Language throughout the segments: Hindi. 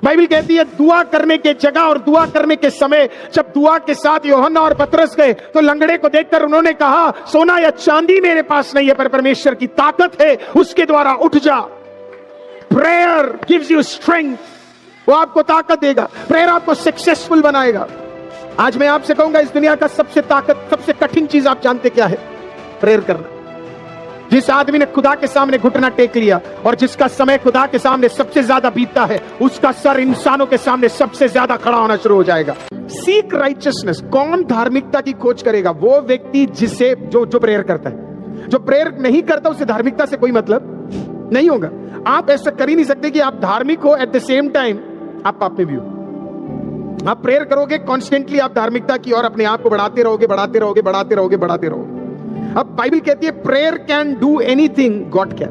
बाइबल कहती है दुआ करने के जगह और दुआ करने के समय, जब दुआ के साथ यूहन्ना और पतरस गए तो लंगड़े को देखकर उन्होंने कहा, सोना या चांदी मेरे पास नहीं है, पर परमेश्वर की ताकत है, उसके द्वारा उठ जा। प्रेयर गिव्स यू स्ट्रेंथ, वो आपको ताकत देगा। प्रेयर आपको सक्सेसफुल बनाएगा। आज मैं आपसे कहूंगा, इस दुनिया का सबसे कठिन चीज आप जानते क्या है? प्रेयर करना। जिस आदमी ने खुदा के सामने घुटना टेक लिया और जिसका समय खुदा के सामने सबसे ज्यादा बीतता है, उसका सर इंसानों के सामने सबसे ज्यादा खड़ा होना शुरू हो जाएगा। सीक राइचियसनेस, कौन धार्मिकता की खोज करेगा? वो व्यक्ति जिसे जो प्रेयर करता है। जो प्रेयर नहीं करता उसे धार्मिकता से कोई मतलब नहीं होगा। आप ऐसा कर ही नहीं सकते कि आप धार्मिक हो एट द सेम टाइम आप पाप में भी हो। आप प्रेयर करोगे कॉन्स्टेंटली, आप धार्मिकता की और अपने आप को बढ़ाते रहोगे, बढ़ाते रहोगे, बढ़ाते रहोगे, बढ़ाते रहोगे। अब बाइबल कहती है prayer can do anything God can.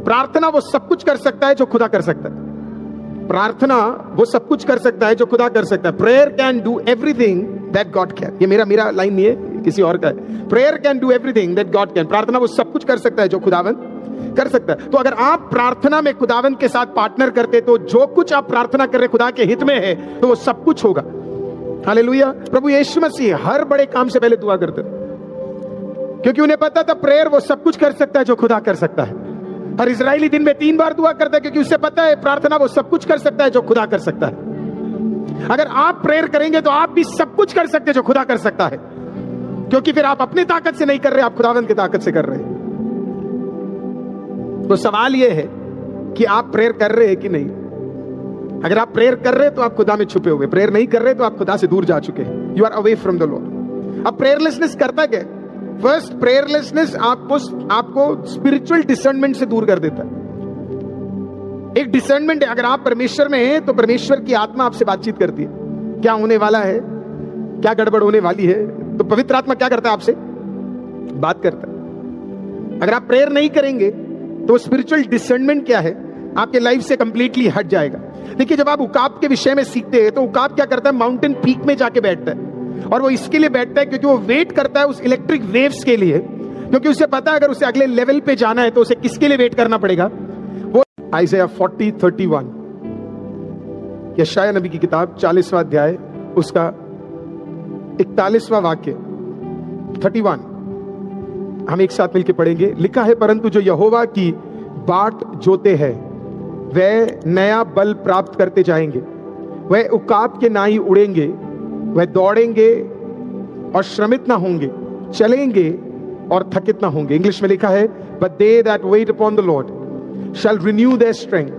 प्रार्थना वो सब कुछ कर सकता है जो खुदा कर सकता है। प्रार्थना वो सब कुछ कर सकता है जो खुदा कर सकता है। Prayer can do everything that God can. ये मेरा लाइन नहीं है, किसी और का है। Prayer can do everything that God can. प्रार्थना वो सब कुछ कर सकता है जो खुदावंद कर सकता है। तो अगर आप प्रार्थना में खुदावंद के साथ पार्टनर करते, तो जो कुछ आप प्रार्थना कर रहे खुदा के हित में है, तो वो सब कुछ होगा। हालेलुया। प्रभु यीशु मसीह हर बड़े काम से पहले दुआ करते थे, क्योंकि उन्हें पता था प्रेयर वो सब कुछ कर सकता है जो खुदा कर सकता है। हर इजरायली दिन में 3 बार दुआ करता है, क्योंकि उसे पता है प्रार्थना वो सब कुछ कर सकता है जो खुदा कर सकता है। अगर आप प्रेयर करेंगे तो आप भी सब कुछ कर सकते हैं जो खुदा कर सकता है, क्योंकि फिर आप अपनी ताकत से नहीं कर रहे, आप खुदावंद की ताकत से कर रहे हैं। तो सवाल यह है कि आप प्रेयर कर रहे हैं कि नहीं। अगर आप प्रेयर कर रहे हैं तो आप खुदा में छुपे हुए, प्रेयर नहीं कर रहे तो आप खुदा से दूर जा चुके हैं। You are away from the lord. अब प्रेयरलेसनेस करता क्या? फर्स्ट, प्रेयरलेसनेस आपको स्पिरिचुअल डिसर्नमेंट से दूर कर देता है। एक डिसर्नमेंट है, अगर आप परमेश्वर में हैं तो परमेश्वर की आत्मा आपसे बातचीत करती है, क्या होने वाला है, क्या गड़बड़ होने वाली है। तो पवित्र आत्मा क्या करता है? आपसे बात करता है। अगर आप प्रेयर नहीं करेंगे तो स्पिरिचुअल डिसर्नमेंट क्या है, आपके लाइफ से कंप्लीटली हट जाएगा। देखिए, जब आप उकाब के विषय में सीखते हैं तो उकाब क्या करता है? माउंटेन पीक में जाके बैठता है, और वो इसके लिए बैठता है क्योंकि वो वेट करता है उस इलेक्ट्रिक वेव्स के लिए, क्योंकि उसे पता है अगर उसे अगले लेवल पे जाना है तो उसे किसके लिए वेट करना पड़ेगा? वो आइज़ाया 40:31, यशायाह नबी की किताब 40वां अध्याय उसका 41वां वाक्य 31 हम एक साथ मिलकर पढ़ेंगे। लिखा है, परंतु जो यहोवा की बाट जोते हैं वे नया बल प्राप्त करते जाएंगे, वे उकाब के नाई उड़ेंगे, वे दौड़ेंगे और श्रमित ना होंगे, चलेंगे और थकित ना होंगे। इंग्लिश में लिखा है, but they that wait upon the lord shall renew their strength,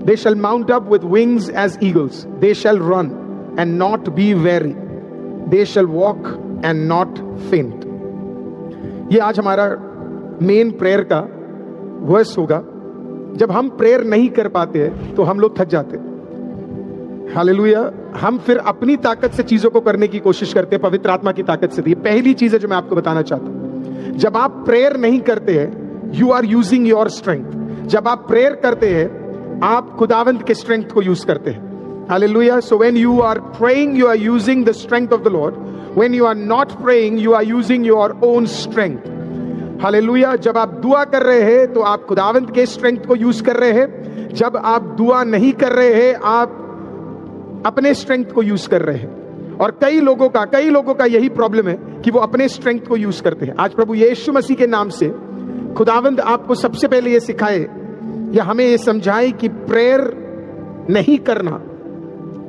they shall mount up with wings as eagles, they shall run and not be weary, they shall walk and not faint. ये आज हमारा मेन प्रेयर का वर्स होगा। जब हम प्रेयर नहीं कर पाते हैं तो हम लोग थक जाते हैं। हालेलुया। हम फिर अपनी ताकत से चीजों को करने की कोशिश करते हैं, पवित्र आत्मा की ताकत से। ये पहली चीज है जो मैं आपको बताना चाहता हूं। जब आप प्रेयर नहीं करते हैं, you are using your strength. जब आप प्रेयर करते हैं, आप खुदावंत के स्ट्रेंथ को यूज करते हैं। Hallelujah. So when you are praying, you are using the strength of the lord. When you are not praying, you are using your own strength. Hallelujah. जब आप दुआ कर रहे हैं तो आप खुदावंत के स्ट्रेंथ को यूज कर रहे हैं। जब आप दुआ नहीं कर रहे हैं, आप अपने स्ट्रेंथ को यूज कर रहे हैं। और कई लोगों का यही प्रॉब्लम है कि वो अपने स्ट्रेंथ को यूज करते हैं। आज प्रभु यीशु मसीह के नाम से खुदावंद आपको सबसे पहले ये सिखाए या हमें ये समझाए कि प्रेयर नहीं करना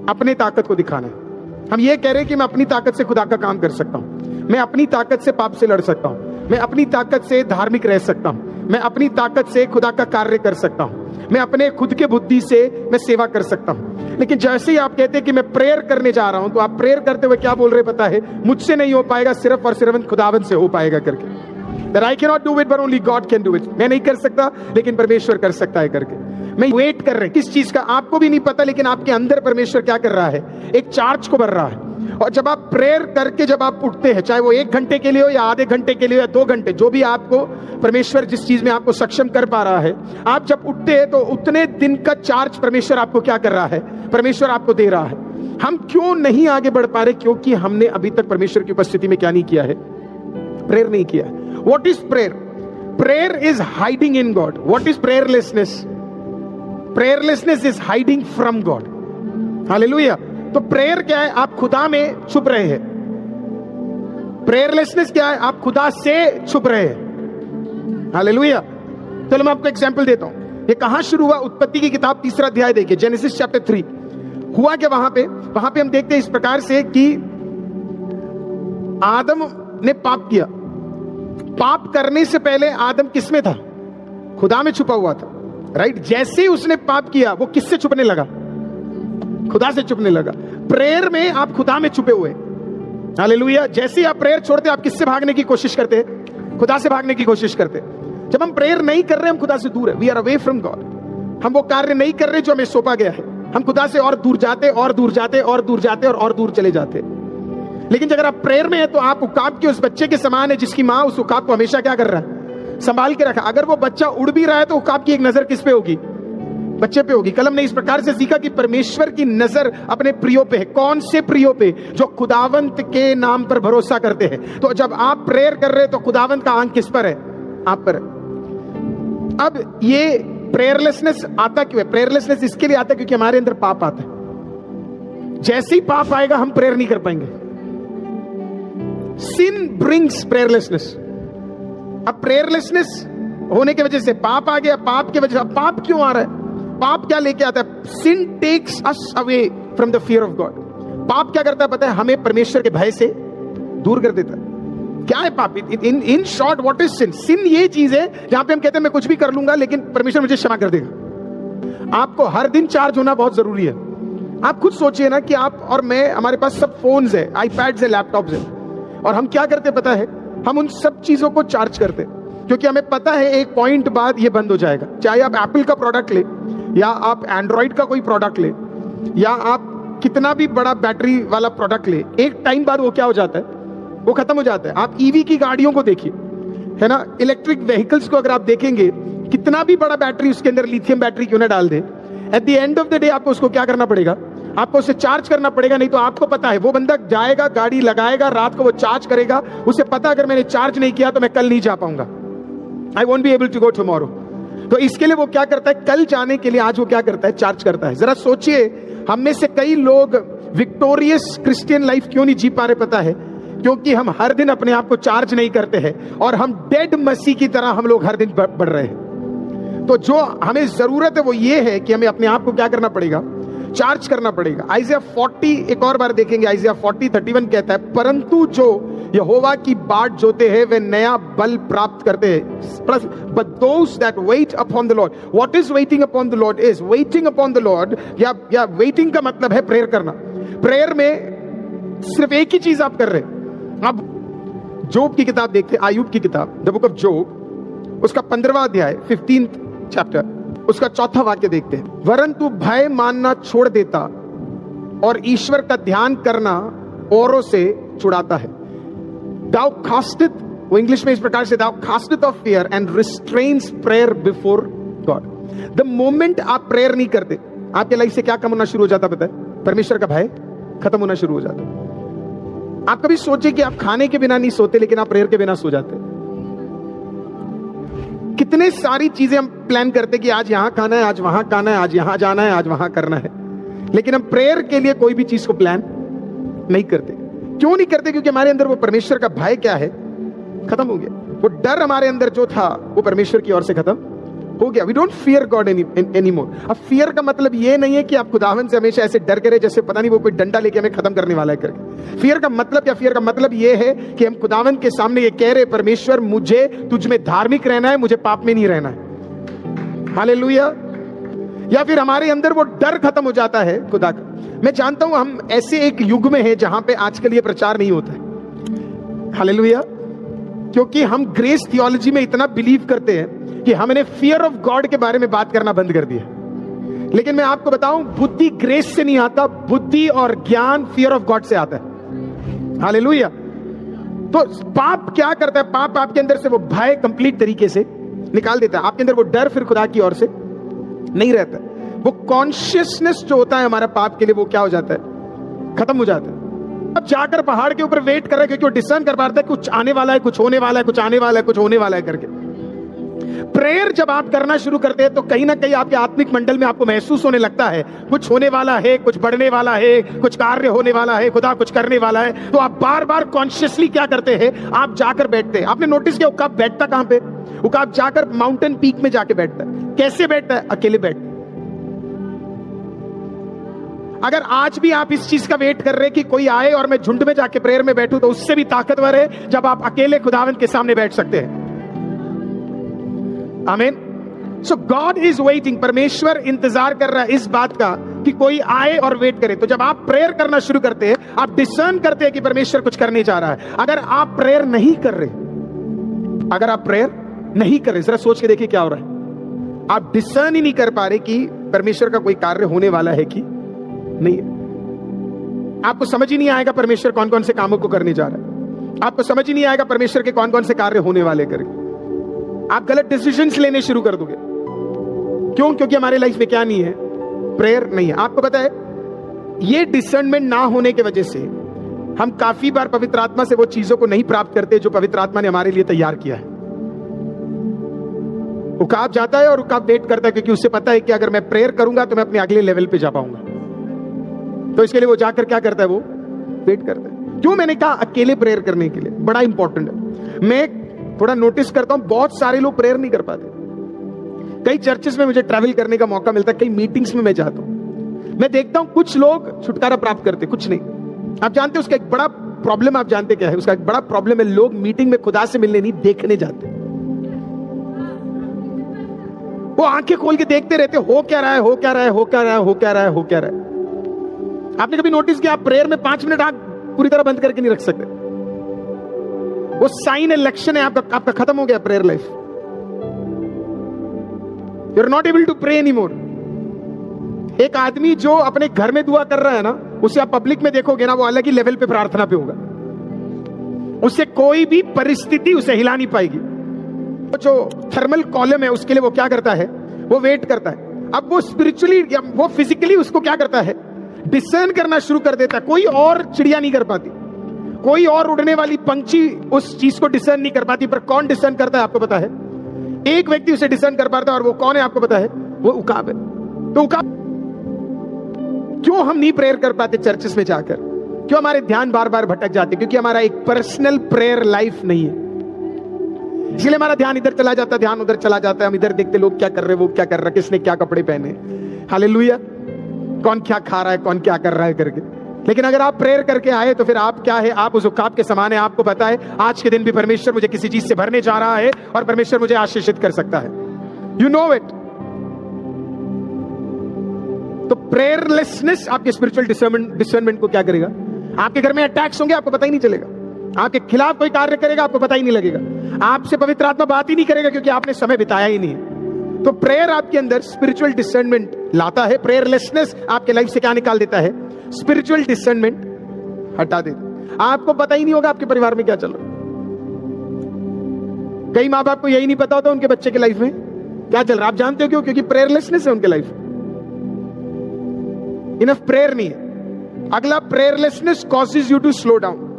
अपने ताकत को दिखाना है। हम ये कह रहे हैं कि मैं अपनी ताकत से खुदा का काम कर सकता हूं, मैं अपनी ताकत से पाप से लड़ सकता हूं, मैं अपनी ताकत से धार्मिक रह सकता हूं, मैं अपनी ताकत से खुदा का कार्य कर सकता हूं, मैं अपने खुद के बुद्धि से मैं सेवा कर सकता हूं। लेकिन जैसे ही आप कहते हैं कि मैं प्रेयर करने जा रहा हूं, तो आप प्रेयर करते हुए क्या बोल रहे पता है? मुझसे नहीं हो पाएगा, सिर्फ और सिर्फ खुदावंत से हो पाएगा करके। That I cannot do it, but only God can do it. मैं नहीं कर सकता लेकिन परमेश्वर कर सकता है करके। मैं वेट कर रहे हैं किस चीज का आपको भी नहीं पता, लेकिन आपके अंदर परमेश्वर क्या कर रहा है? एक चार्ज को भर रहा है। और जब आप प्रेयर करके जब आप उठते हैं, चाहे वो 1 घंटे के लिए हो या आधे घंटे के लिए या 2 घंटे, जो भी आपको परमेश्वर जिस चीज में आपको सक्षम कर पा रहा है, आप जब उठते हैं तो उतने दिन का चार्ज परमेश्वर आपको क्या कर रहा है? परमेश्वर आपको दे रहा है। हम क्यों नहीं आगे बढ़ पा रहे? क्योंकि हमने अभी तक परमेश्वर की उपस्थिति में क्या नहीं किया है? प्रेयर नहीं किया है। What is prayer? Prayer is hiding in God. What is prayerlessness? Prayerlessness is hiding from God. Hallelujah. तो प्रेयर क्या है? आप खुदा में छुप रहे हैं। प्रेयरलेसनेस क्या है? आप खुदा से छुप रहे हैं। हालेलुया। चलो मैं आपको एग्जांपल देता हूं। ये कहां शुरू हुआ? उत्पत्ति की किताब 3 अध्याय देखिए, जेनेसिस चैप्टर 3। हुआ क्या वहां पे हम देखते हैं इस प्रकार से कि आदम ने पाप किया। पाप करने से पहले आदम किसमें था? खुदा में छुपा हुआ था, राइट। जैसे ही उसने पाप किया वो किससे छुपने लगा? खुदा से छुपने लगा। प्रेयर में आप खुदा में छुपे हुए। हालेलुया। जैसे ही आप प्रेयर छोड़ते आप किससे भागने की कोशिश करते हैं? खुदा से भागने की कोशिश करते हैं। जब हम प्रेयर नहीं कर रहे, हम खुदा से दूर है। We are away from God. हम वो कार्य नहीं कर रहे जो हमें सौंपा गया है। हम खुदा से और दूर जाते और दूर जाते और दूर जाते और दूर चले जाते। लेकिन अगर आप प्रेयर में है तो आप उकाब के उस बच्चे के समान है जिसकी मां उस उकाब को हमेशा क्या कर रहा है? संभाल के रखा। अगर वो बच्चा उड़ भी रहा है तो उकाब की एक नजर किस पे होगी? बच्चे पे होगी। कलम ने इस प्रकार से सीखा कि परमेश्वर की नजर अपने प्रियो पे है। कौन से प्रियो पे? जो खुदावंत के नाम पर भरोसा करते हैं। तो जब आप प्रेयर कर रहे हैं तो खुदावंत का आंख किस पर है? आप पर है। अब ये प्रेयरलेसनेस आता क्यों है? प्रेयरलेसनेस इसके लिए आता है क्योंकि हमारे अंदर पाप आता है। जैसे ही पाप आएगा हम प्रेयर नहीं कर पाएंगे। सिन ब्रिंग्स प्रेयरलेसनेस। अब प्रेयरलेसनेस होने की वजह से पाप आ गया। पाप की वजह से पाप क्यों आ रहा है? पाप क्या लेके आता है? Sin takes us away from the fear of God. पाप क्या करता है पता है? हमें परमेश्वर के भय से दूर कर देता है। क्या है पाप? इन शॉर्ट व्हाट इज सिन? सिन ये चीज है जहां पे हम कहते हैं मैं कुछ भी कर लूंगा लेकिन परमेश्वर मुझे क्षमा कर देगा। आपको हर दिन चार्ज होना बहुत जरूरी है। आप खुद सोचिए ना कि आप और मैं, हमारे पास सब फोन्स है, आईपैड्स है, लैपटॉप्स है, और हम क्या करते पता है? हम उन सब चीजों को चार्ज करते क्योंकि हमें पता है एक पॉइंट बाद ये बंद हो जाएगा। चाहे आप एप्पल का प्रोडक्ट ले या आप एंड्रॉइड का कोई प्रोडक्ट ले या आप कितना भी बड़ा बैटरी वाला प्रोडक्ट ले, एक टाइम बाद वो क्या हो जाता है? वो खत्म हो जाता है। आप ईवी की गाड़ियों को देखिए, है ना, इलेक्ट्रिक व्हीकल्स को अगर आप देखेंगे, कितना भी बड़ा बैटरी उसके अंदर लिथियम बैटरी क्यों ना डाल दे, at the end of the day आपको उसको क्या करना पड़ेगा? आपको उसे चार्ज करना पड़ेगा। नहीं तो आपको पता है वो बंदा जाएगा, गाड़ी लगाएगा, रात को वो चार्ज करेगा, उसे पता अगर मैंने चार्ज नहीं किया तो मैं कल नहीं जा पाऊंगा। I won't be able to go tomorrow. तो इसके लिए वो क्या करता है? कल जाने के लिए आज वो क्या करता है? चार्ज करता है। जरा सोचिए, हम में से कई लोग विक्टोरियस क्रिश्चियन लाइफ क्यों नहीं जी पा रहे पता है? क्योंकि हम हर दिन अपने आप को चार्ज नहीं करते हैं और हम डेड मसीह की तरह हम लोग हर दिन बढ़ रहे हैं। तो जो हमें जरूरत है वो ये है कि हमें अपने आप को क्या करना पड़ेगा? चार्ज करना पड़ेगा। आइज़िया 40 एक और बार देखेंगे। आइज़िया 40:31 कहता है, परंतु जो यहोवा की बाट जोते हैं वे नया बल प्राप्त करते हैं। But those that wait upon the Lord. What is waiting upon the Lord? Is waiting upon the Lord, या वेटिंग का मतलब है प्रेयर करना। प्रेयर में सिर्फ एक ही चीज आप कर रहे हैं। अब जोब की किताब देखते हैं, आयुब की किताब, द बुक ऑफ जोब, उसका 15वां अध्याय, 15th चैप्टर, उसका 4था वाक्य देखते हैं। वरन तू भय मानना छोड़ देता और ईश्वर का ध्यान करना औरों से छुड़ाता है। Thou casteth, वो इंग्लिश में इस प्रकार से, thou casteth of fear and restrains prayer before God। The moment आप प्रेयर नहीं करते, आपके लाइफ से क्या कम होना शुरू हो जाता पता है? परमेश्वर का भय खत्म होना शुरू हो जाता है। आप कभी सोचे कि आप खाने के बिना नहीं सोते लेकिन आप प्रेयर के बिना सो जाते? कितने सारी चीजें हम प्लान करते कि आज यहां खाना है, आज वहां खाना है, आज यहां जाना है, आज वहां करना है, लेकिन हम प्रेयर के लिए कोई भी चीज को प्लान नहीं करते। क्यों नहीं करते? क्योंकि हमारे अंदर वो परमेश्वर का भय क्या है? खत्म हो गया। वो डर हमारे अंदर जो था वो परमेश्वर की ओर से खत्म हो गया। We don't fear God any more. अब फियर का मतलब ये नहीं है कि आप खुदावन से हमेशा ऐसे डर करे जैसे पता नहीं वो कोई डंडा लेके हमें खत्म करने वाला है करके। फियर का मतलब ये है कि हम खुदावन के सामने ये कह रहे, परमेश्वर मुझे तुझ में धार्मिक रहना है, मुझे पाप में नहीं रहना है। हालेलुया। या फिर हमारे अंदर वो डर खत्म हो जाता है खुदा का। मैं जानता हूं हम ऐसे एक युग में है जहां पे आजकल ये प्रचार नहीं होता है। हालेलुया। क्योंकि हम ग्रेस थियोलॉजी में इतना बिलीव करते हैं कि हमने फियर ऑफ गॉड के बारे में बात करना बंद कर दिया। लेकिन मैं आपको बताऊं, बुद्धि ग्रेस से नहीं आता, बुद्धि और ज्ञान फियर ऑफ गॉड से आता है। हालेलुया। तो पाप क्या करता है? पाप आपके अंदर से वो भय कंप्लीट तरीके से निकाल देता है। आपके अंदर वो डर फिर खुदा की ओर से नहीं रहता। वो कॉन्शियसनेस जो होता है हमारा पाप के लिए, वो क्या हो जाता है? खत्म हो जाता है। अब जाकर पहाड़ के ऊपर वेट कर रहा है क्योंकि वो डिसर्न कर पाता है कुछ आने वाला है, कुछ होने वाला है, कुछ आने वाला है, कुछ होने वाला है करके। प्रेयर जब आप करना शुरू करते हैं तो कहीं ना कहीं आपके आत्मिक मंडल में आपको महसूस होने लगता है कुछ होने वाला है, कुछ बढ़ने वाला है, कुछ कार्य होने वाला है, खुदा कुछ करने वाला है। तो आप बार बार कॉन्शियसली क्या करते हैं, आप जाकर बैठते हैं। आपने नोटिस किया उकाब बैठता कहां पे? उकाब जाकर माउंटेन पीक में जाके बैठता है। कैसे बैठता है? अकेले बैठता है। अगर आज भी आप इस चीज का वेट कर रहे हैं कि कोई आए और मैं झुंड में जाके प्रेयर में बैठूं, तो उससे भी ताकतवर है जब आप अकेले खुदावंद के सामने बैठ सकते हैं। आमीन। सो गॉड इज वेटिंग, परमेश्वर इंतजार कर रहा है इस बात का कि कोई आए और वेट करे। तो जब आप प्रेयर करना शुरू करते हैं, आप डिसर्न करते हैं कि परमेश्वर कुछ करने जा रहा है। अगर आप प्रेयर नहीं कर रहे, अगर आप प्रेयर नहीं कर रहे, जरा सोच के देखिए क्या हो रहा है। आप डिसर्न ही नहीं कर पा रहे कि परमेश्वर का कोई कार्य होने वाला है कि नहीं है। आपको समझ ही नहीं आएगा परमेश्वर कौन कौन से कामों को करने जा रहा है। आपको समझ ही नहीं आएगा परमेश्वर के कौन कौन से कार्य होने वाले करेंगे। आप गलत डिसीजंस लेने शुरू कर दोगे। क्यों? क्योंकि हमारे लाइफ में क्या नहीं है? प्रेयर नहीं है। आपको पता है, ये डिसर्नमेंट ना होने की वजह से हम काफी बार पवित्र आत्मा से वो चीजों को नहीं प्राप्त करते जो पवित्र आत्मा ने हमारे लिए तैयार किया है। उकाब जाता है और उकाब वेट करता है, क्योंकि उसे पता है कि अगर मैं प्रेयर करूंगा तो मैं अपने अगले लेवल पे जा पाऊंगा। तो इसके लिए वो जाकर क्या करता है? वो वेट करता है। क्यों मैंने कहा अकेले प्रेयर करने के लिए बड़ा इंपॉर्टेंट है। मैं थोड़ा नोटिस करता हूं, बहुत सारे लोग प्रेयर नहीं कर पाते। कई चर्चेस में मुझे ट्रैवल करने का मौका मिलता है, कई मीटिंग्स में मैं जाता हूं, मैं देखता हूं कुछ लोग छुटकारा प्राप्त करते, कुछ नहीं। आप जानते हैं उसका एक बड़ा प्रॉब्लम, आप जानते क्या है उसका एक बड़ा प्रॉब्लम है? लोग मीटिंग में खुदा से मिलने नहीं, देखने जाते। वो आंखें खोल के देखते रहते, हो क्या रहा है, हो क्या रहा है, हो क्या रहा है, हो क्या रहा है, हो क्या रहा है। आपने कभी नोटिस किया, आप प्रेयर में 5 मिनट आंख पूरी तरह बंद करके नहीं रख सकते। वो साइन इलेक्शन है आपका खत्म हो गया prayer life. You are not able to pray any more. एक आदमी जो अपने घर में दुआ कर रहा है ना, उसे आप पब्लिक में देखोगे ना, वो अलग ही लेवल पे प्रार्थना पे होगा। उससे कोई भी परिस्थिति उसे हिला नहीं पाएगी। जो थर्मल कॉलम है उसके लिए वो क्या करता है? वो वेट करता है। अब वो स्पिरिचुअली या वो फिजिकली उसको क्या करता है? डिसर्न करना शुरू कर देता है। कोई और चिड़िया नहीं कर पाती, कोई और उड़ने वाली पंछी उस चीज को डिसर्न नहीं कर पाती। पर कौन डिसर्न करता है आपको पता है? एक व्यक्ति उसे डिसर्न कर पाता है, और वो कौन है आपको पता है? वो उकाब है। तो उकाब क्यों हम नहीं प्रेयर कर पाते चर्चेस में जाकर? क्यों हमारे ध्यान बार बार भटक जाते? क्योंकि हमारा एक पर्सनल प्रेयर लाइफ नहीं है। इसलिए हमारा ध्यान इधर चला जाता है, ध्यान उधर चला जाता है। हम इधर देखते लोग क्या कर रहे, वो क्या कर रहा है, किसने क्या कपड़े पहने, हालेलुया, कौन क्या खा रहा है, कौन क्या कर रहा है करके। लेकिन अगर आप प्रेयर करके आए तो फिर आप क्या है? आप उस उकाब के समान है। आपको पता है आज के दिन भी परमेश्वर मुझे किसी चीज से भरने जा रहा है और परमेश्वर मुझे आशीषित कर सकता है। You know it. तो प्रेयरलेसनेस आपके स्पिरिचुअल डिसर्नमेंट को क्या करेगा? आपके घर में अटैक्स होंगे, आपको पता ही नहीं चलेगा। आपके खिलाफ कोई कार्य करेगा, आपको पता ही नहीं लगेगा। आपसे पवित्र आत्मा बात ही नहीं करेगा, क्योंकि आपने समय बिताया ही नहीं। तो प्रेयर आपके अंदर स्पिरिचुअल डिसर्नमेंट लाता है। प्रेयरलेसनेस आपके लाइफ से क्या निकाल देता है? स्पिरिचुअल डिसर्नमेंट हटा देता। आपको पता ही नहीं होगा आपके परिवार में क्या चल रहा है। कई माँ बाप को यही नहीं पता होता उनके बच्चे के लाइफ में क्या चल रहा है। आप जानते हो क्यों? क्योंकि प्रेयरलेसनेस है उनके लाइफ, इनफ प्रेयर नहीं है। अगला, prayerlessness causes you to slow down.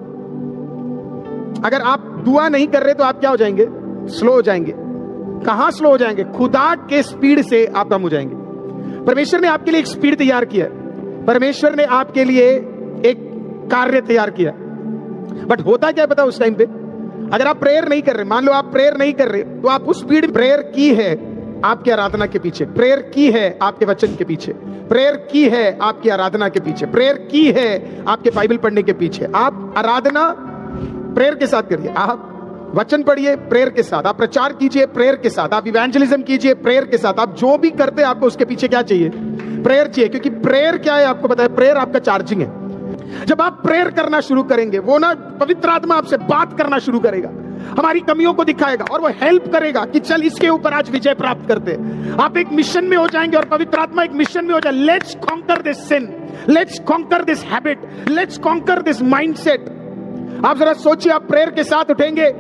अगर आप दुआ नहीं कर रहे तो आप क्या हो जाएंगे? स्लो हो जाएंगे। कहां स्लो हो जाएंगे? खुदा के स्पीड से आप कम हो जाएंगे। परमेश्वर ने आपके लिए एक स्पीड तैयार किया है, परमेश्वर ने आपके लिए एक कार्य तैयार किया। बट होता क्या पता उस टाइम पे? अगर आप प्रेयर नहीं कर रहे, मान लो आप प्रेयर नहीं कर रहे, तो आप उस स्पीड प्रेयर की है आपकी आराधना के पीछे, प्रेयर की है आपके वचन के पीछे, प्रेयर की है आपकी आराधना के पीछे, प्रेयर की है आपके बाइबल पढ़ने के पीछे। आप आराधना प्रेयर के साथ करिए, आप वचन पढ़िए प्रेयर के साथ, आप प्रचार कीजिए प्रेयर के साथ, आप इवेंजलिज्म कीजिए प्रेयर के साथ। आप जो भी करते हैं आपको उसके पीछे क्या चाहिए? प्रेयर चाहिए। क्योंकि प्रेयर क्या है आपको पता है? प्रेयर आपका चार्जिंग है। जब आप प्रेयर करना शुरू करेंगे, वो ना पवित्र आत्मा आपसे बात करना शुरू करेगा, हमारी कमियों को दिखाएगा और वो हेल्प करेगा कि चल इसके ऊपर आज विजय प्राप्त करते। आप एक मिशन में हो जाएंगे और पवित्र आत्मा एक मिशन में हो जाए। Let's conquer this sin, let's conquer this habit, let's conquer this mindset. आप जरा सोचिए, आप प्रेयर के साथ उठेंगे,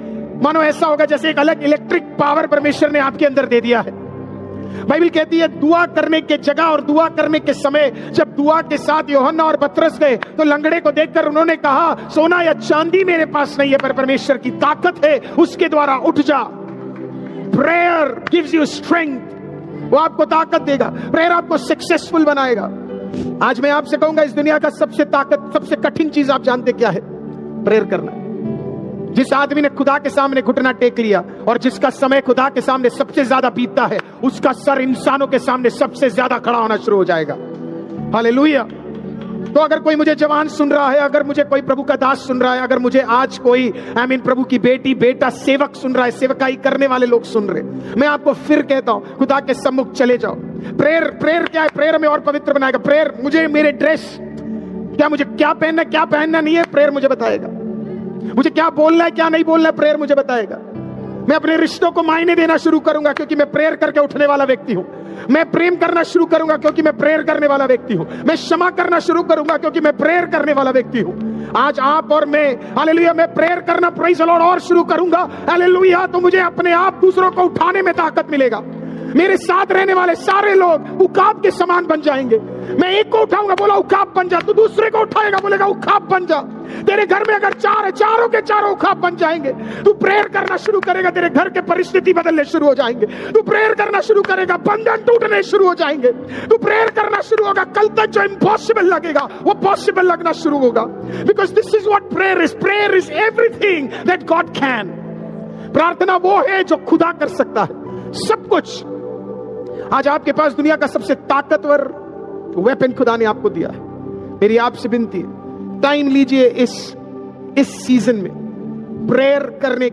मानो ऐसा होगा जैसे एक अलग इलेक्ट्रिक पावर परमेश्वर ने आपके अंदर दे दिया है। बाइबल कहती है दुआ करने के जगह और दुआ करने के समय, जब दुआ के साथ यूहन्ना और पतरस गए तो लंगड़े को देखकर उन्होंने कहा, सोना या चांदी मेरे पास नहीं है, पर परमेश्वर की ताकत है, उसके द्वारा उठ जा। प्रेयर गिव्स यू स्ट्रेंथ, वो आपको ताकत देगा, प्रेयर आपको सक्सेसफुल बनाएगा। आज मैं आपसे कहूंगा, इस दुनिया का सबसे कठिन चीज आप जानते क्या है? प्रेयर करना। जिस आदमी ने खुदा के सामने घुटना टेक लिया और जिसका समय खुदा के सामने सबसे ज्यादा बीतता है, उसका सर इंसानों के सामने सबसे ज्यादा खड़ा होना शुरू हो जाएगा। हालेलुया। तो अगर कोई मुझे जवान सुन रहा है, अगर मुझे कोई प्रभु का दास सुन रहा है, अगर मुझे आज कोई प्रभु की बेटी बेटा सेवक सुन रहा है, सेवकाई करने वाले लोग सुन रहे, मैं आपको फिर कहता हूं, खुदा के सम्मुख चले जाओ। प्रेयर क्या है? प्रेयर में और पवित्र बनाएगा। प्रेयर मुझे मेरे ड्रेस क्या, मुझे क्या पहनना नहीं है, प्रेयर मुझे बताएगा। मुझे क्या बोलना है, क्या नहीं बोलना है, प्रेयर मुझे बताएगा। मैं अपने रिश्तों को मायने देना शुरू करूंगा क्योंकि मैं प्रेयर करके उठने वाला व्यक्ति हूं। मैं प्रेम करना शुरू करूंगा क्योंकि मैं प्रेयर करने वाला व्यक्ति हूं। मैं क्षमा करना शुरू करूंगा क्योंकि मैं प्रेयर करने वाला व्यक्ति हूं। आज आप और मैं, हालेलुया, मैं प्रेयर करना, प्रेज़ द लॉर्ड, और शुरू करूंगा, हालेलुया, तो मुझे अपने आप दूसरों को उठाने में ताकत मिलेगा। मेरे साथ रहने वाले सारे लोग उकाब के समान बन जाएंगे। मैं एक को उठाऊंगा, बोला उकाब बन जा, तू दूसरे को उठाएगा, बोलेगा उकाब बन जा। तेरे घर में अगर 4 है, चारों के चारों उकाब बन जाएंगे। तू प्रेयर करना शुरू करेगा, तेरे घर के परिस्थिति बदलने शुरू हो जाएंगे। तू प्रेयर करना शुरू करेगा, बंधन टूटने शुरू हो जाएंगे। तू प्रेयर करना शुरू होगा, कल तक जो इम्पॉसिबल लगेगा वो पॉसिबल लगना शुरू होगा। Because this is what prayer is. Prayer is everything that God can. प्रार्थना वो है जो खुदा कर सकता है सब कुछ। आज आपके पास दुनिया का सबसे ताकतवर वेपन खुदा ने आपको दिया है। मेरी आपसे विनती है, टाइम लीजिए इस सीजन में प्रेयर करने